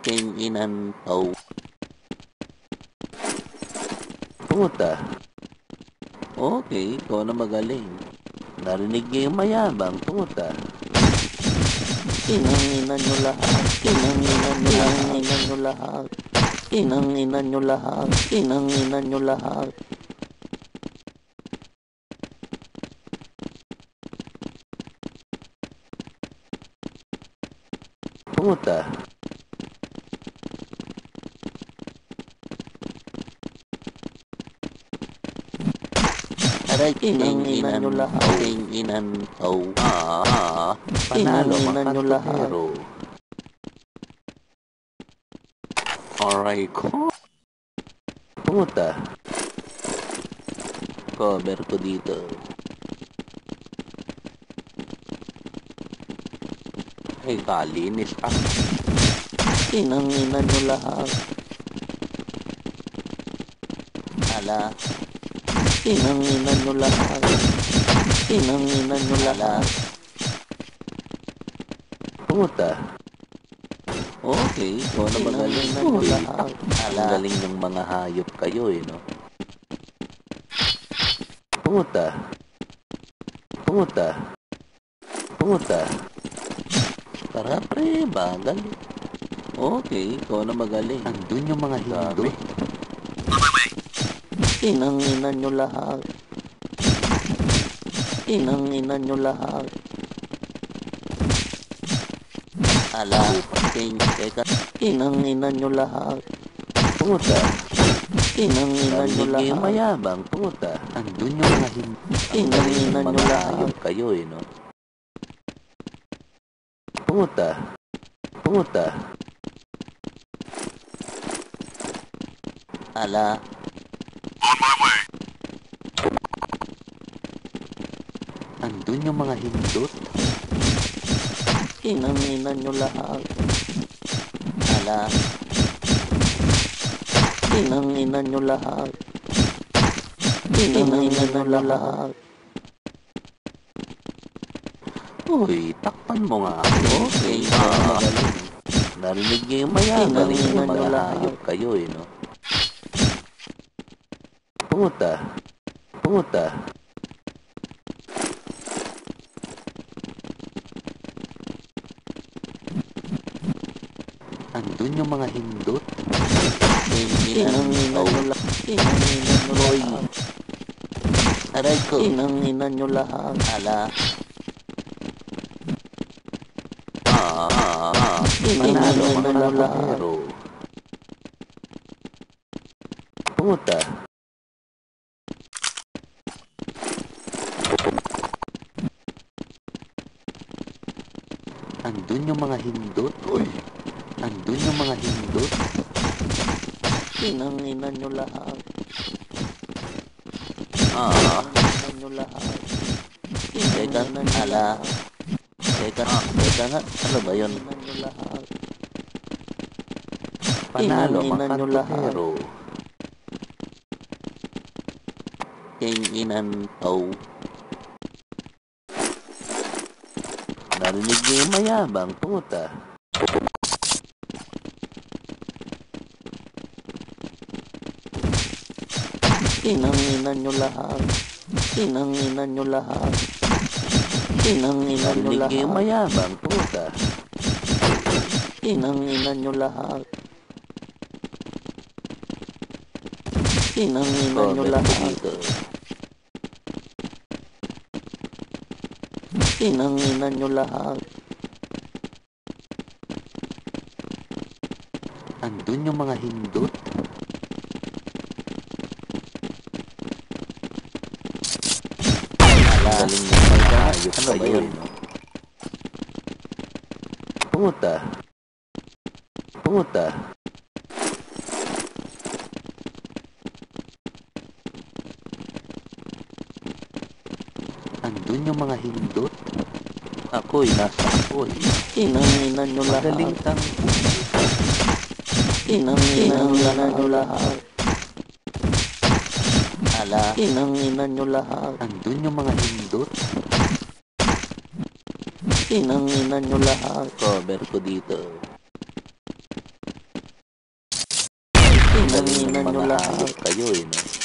Tinginan tao. Puta. Okay, ikaw na magaling. Narinig niyo yung mayabang, puta. Inanginan nyo lahat. Inanginan nyo lahat. Inanginan nyo lahat. Inanginan nyo lahat. Inanginan nyo lahat. Puta. Aray, inanginan nyo lahat. Inginan tao. Panalo mga katutero. Aray ko. Puta. Cover ko dito. Ay, kalinis ka. Inanginan nyo lahat. Ala. Inanginan nyo lahat. Inanginan nyo lahat. Puta. Okay, ikaw na magaling na nyo lahat. Ang galing ng mga hayop kayo no? Puta. Puta. Puta. Tara pre, bagal. Okay, ikaw na magaling. Andun yung mga hindot. Inanginan nyo lahat. Inanginan nyo lahat. Ala, teka. Inanginan nyo lahat. Puta. Inanginan nyo lahat. Yung mayabang, puta. Andun yung mga hindot. Inanginan nyo lahat. Kayo no? Puta. Puta. Ala. Andun yung mga hindot. Inanginan nyo lahat. Ala. Inanginan nyo lahat. Inanginan nyo lahat. Uy, takpan mo nga ako. Okay, magaling. Narinig niyo yung mayabang. Inanginan nyo lahat. Kayo no? Puta. Puta. Andun yung mga hindot. Inanginan nyo lahat. Inanginan nyo lahat. Aray ko. Inanginan nyo lahat. Ala. Panalo mga lahat. Puta. Andun yung mga hindot. Uy. Andun yung mga hindot. Inanginan nyo lahat. Inanginan nyo lahat. Teka, ala. Teka nga. Ano ba yun? Inanginan nyo lahat. Panalo mga katutero. Inginan tao. Narinig niyo yung mayabang, puta. Inanginan nyo lahat. Inanginan nyo lahat. Inanginan nyo lahat. Narinig niyo yung mayabang, puta. Inanginan nyo lahat. Inanginan nyo lahat. Inanginan nyo lahat. Andun yung mga hindot. Ala. Galing mo kayo. Ano ba yun? Puta. Puta. Andun yung mga hindot. Ako'y nasa ako'y. Inanginan nyo lahat. Magaling kang. Inanginan nyo lahat. Ala. Inanginan nyo lahat. Andun yung mga hindot. Inanginan nyo lahat. Cover ko dito. Inang ina nyo lahat. Kayo eh, no?